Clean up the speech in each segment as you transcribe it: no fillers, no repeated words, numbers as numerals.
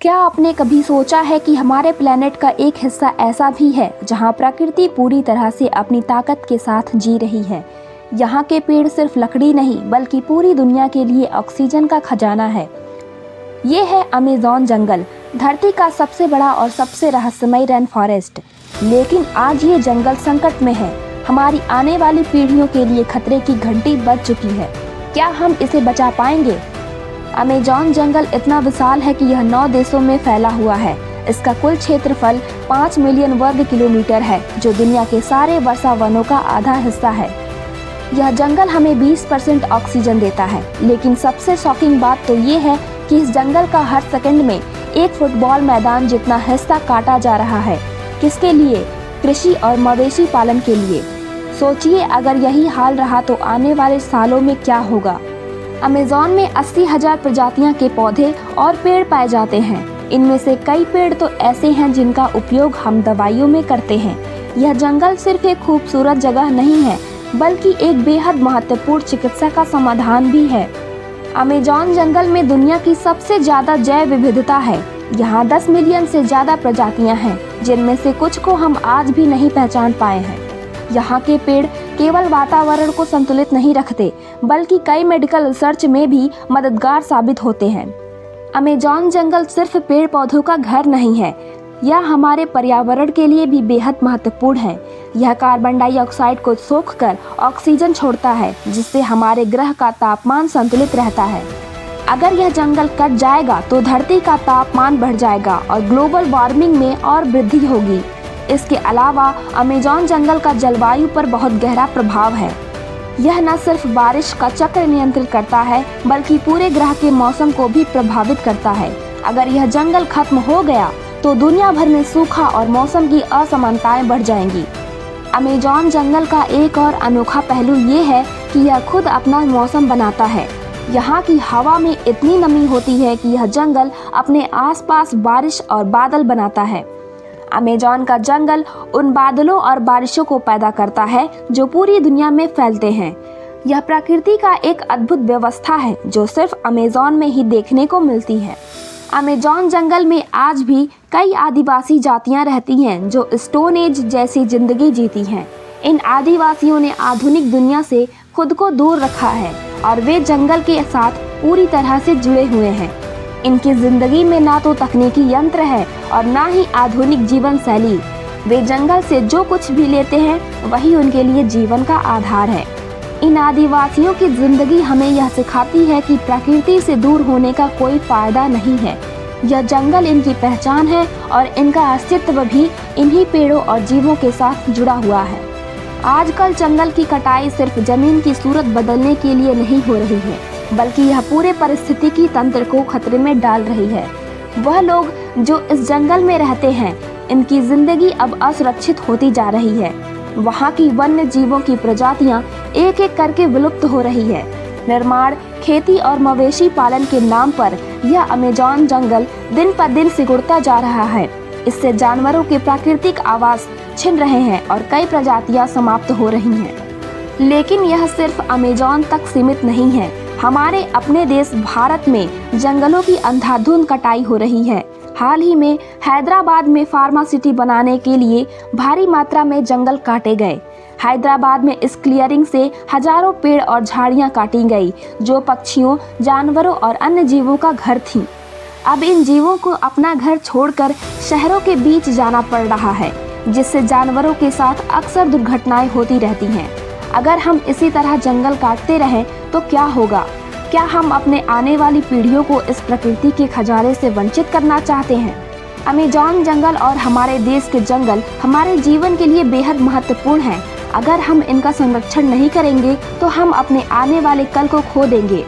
क्या आपने कभी सोचा है कि हमारे प्लेनेट का एक हिस्सा ऐसा भी है जहां प्रकृति पूरी तरह से अपनी ताकत के साथ जी रही है। यहाँ के पेड़ सिर्फ लकड़ी नहीं बल्कि पूरी दुनिया के लिए ऑक्सीजन का खजाना है। ये है अमेज़न जंगल, धरती का सबसे बड़ा और सबसे रहस्यमय रेन फॉरेस्ट। लेकिन आज ये जंगल संकट में है। हमारी आने वाली पीढ़ियों के लिए खतरे की घंटी बज चुकी है। क्या हम इसे बचा पाएंगे? अमेज़न जंगल इतना विशाल है कि यह 9 देशों में फैला हुआ है। इसका कुल क्षेत्रफल 5 मिलियन वर्ग किलोमीटर है, जो दुनिया के सारे वर्षा वनों का आधा हिस्सा है। यह जंगल हमें 20% ऑक्सीजन देता है। लेकिन सबसे शॉकिंग बात तो ये है कि इस जंगल का हर सेकंड में एक फुटबॉल मैदान जितना हिस्सा काटा जा रहा है। किसके लिए? कृषि और मवेशी पालन के लिए। सोचिए, अगर यही हाल रहा तो आने वाले सालों में क्या होगा। अमेज़न में 80,000 प्रजातियां के पौधे और पेड़ पाए जाते हैं। इनमें से कई पेड़ तो ऐसे हैं जिनका उपयोग हम दवाइयों में करते हैं। यह जंगल सिर्फ एक खूबसूरत जगह नहीं है, बल्कि एक बेहद महत्वपूर्ण चिकित्सा का समाधान भी है। अमेज़न जंगल में दुनिया की सबसे ज्यादा जैव विविधता है। यहाँ 10 मिलियन से ज्यादा प्रजातियां हैं, जिनमें से कुछ को हम आज भी नहीं पहचान पाए हैं। यहाँ के पेड़ केवल वातावरण को संतुलित नहीं रखते, बल्कि कई मेडिकल रिसर्च में भी मददगार साबित होते हैं। अमेज़न जंगल सिर्फ पेड़ पौधों का घर नहीं है, यह हमारे पर्यावरण के लिए भी बेहद महत्वपूर्ण है। यह कार्बन डाइऑक्साइड को सोखकर ऑक्सीजन छोड़ता है, जिससे हमारे ग्रह का तापमान संतुलित रहता है। अगर यह जंगल कट जाएगा तो धरती का तापमान बढ़ जाएगा और ग्लोबल वार्मिंग में और वृद्धि होगी। इसके अलावा अमेज़न जंगल का जलवायु पर बहुत गहरा प्रभाव है। यह न सिर्फ बारिश का चक्र नियंत्रित करता है, बल्कि पूरे ग्रह के मौसम को भी प्रभावित करता है। अगर यह जंगल खत्म हो गया तो दुनिया भर में सूखा और मौसम की असमानताएं बढ़ जाएंगी। अमेज़न जंगल का एक और अनोखा पहलू ये है कि यह खुद अपना मौसम बनाता है। यहाँ की हवा में इतनी नमी होती है कि यह जंगल अपने आसपास बारिश और बादल बनाता है। अमेज़न का जंगल उन बादलों और बारिशों को पैदा करता है जो पूरी दुनिया में फैलते हैं। यह प्रकृति का एक अद्भुत व्यवस्था है जो सिर्फ अमेज़न में ही देखने को मिलती है। अमेज़न जंगल में आज भी कई आदिवासी जातियां रहती हैं जो स्टोन एज जैसी जिंदगी जीती हैं। इन आदिवासियों ने आधुनिक दुनिया से खुद को दूर रखा है और वे जंगल के साथ पूरी तरह से जुड़े हुए हैं। इनकी जिंदगी में ना तो तकनीकी यंत्र है और ना ही आधुनिक जीवन शैली। वे जंगल से जो कुछ भी लेते हैं वही उनके लिए जीवन का आधार है। इन आदिवासियों की जिंदगी हमें यह सिखाती है कि प्रकृति से दूर होने का कोई फायदा नहीं है। यह जंगल इनकी पहचान है और इनका अस्तित्व भी इन्हीं पेड़ों और जीवों के साथ जुड़ा हुआ है। आजकल जंगल की कटाई सिर्फ जमीन की सूरत बदलने के लिए नहीं हो रही है, बल्कि यह पूरे पारिस्थितिकी तंत्र को खतरे में डाल रही है। वह लोग जो इस जंगल में रहते हैं, इनकी जिंदगी अब असुरक्षित होती जा रही है। वहाँ की वन्य जीवों की प्रजातियां एक एक करके विलुप्त हो रही है। निर्माण, खेती और मवेशी पालन के नाम पर यह अमेज़न जंगल दिन पर दिन सिकुड़ता जा रहा है। इससे जानवरों के प्राकृतिक आवास छिन रहे हैं और कई प्रजातियां समाप्त हो रही हैं। लेकिन यह सिर्फ अमेज़न तक सीमित नहीं है। हमारे अपने देश भारत में जंगलों की अंधाधुंध कटाई हो रही है। हाल ही में हैदराबाद में फार्मा सिटी बनाने के लिए भारी मात्रा में जंगल काटे गए। हैदराबाद में इस क्लियरिंग से हजारों पेड़ और झाड़ियां काटी गई, जो पक्षियों, जानवरों और अन्य जीवों का घर थी। अब इन जीवों को अपना घर छोड़कर शहरों के बीच जाना पड़ रहा है, जिससे जानवरों के साथ अक्सर दुर्घटनाएं होती रहती हैं। अगर हम इसी तरह जंगल काटते रहें तो क्या होगा? क्या हम अपने आने वाली पीढ़ियों को इस प्रकृति के खजाने से वंचित करना चाहते हैं? अमेज़न जंगल और हमारे देश के जंगल हमारे जीवन के लिए बेहद महत्वपूर्ण हैं। अगर हम इनका संरक्षण नहीं करेंगे तो हम अपने आने वाले कल को खो देंगे।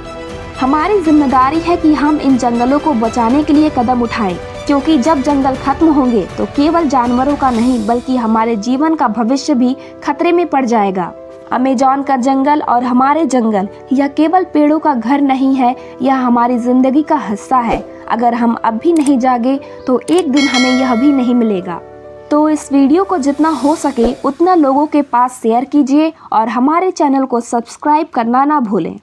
हमारी जिम्मेदारी है कि हम इन जंगलों को बचाने के लिए कदम उठाएं, क्योंकि जब जंगल खत्म होंगे तो केवल जानवरों का नहीं बल्कि हमारे जीवन का भविष्य भी खतरे में पड़ जाएगा। अमेज़न का जंगल और हमारे जंगल यह केवल पेड़ों का घर नहीं है, यह हमारी जिंदगी का हिस्सा है। अगर हम अब भी नहीं जागे तो एक दिन हमें यह भी नहीं मिलेगा। तो इस वीडियो को जितना हो सके उतना लोगों के पास शेयर कीजिए और हमारे चैनल को सब्सक्राइब करना ना भूलें।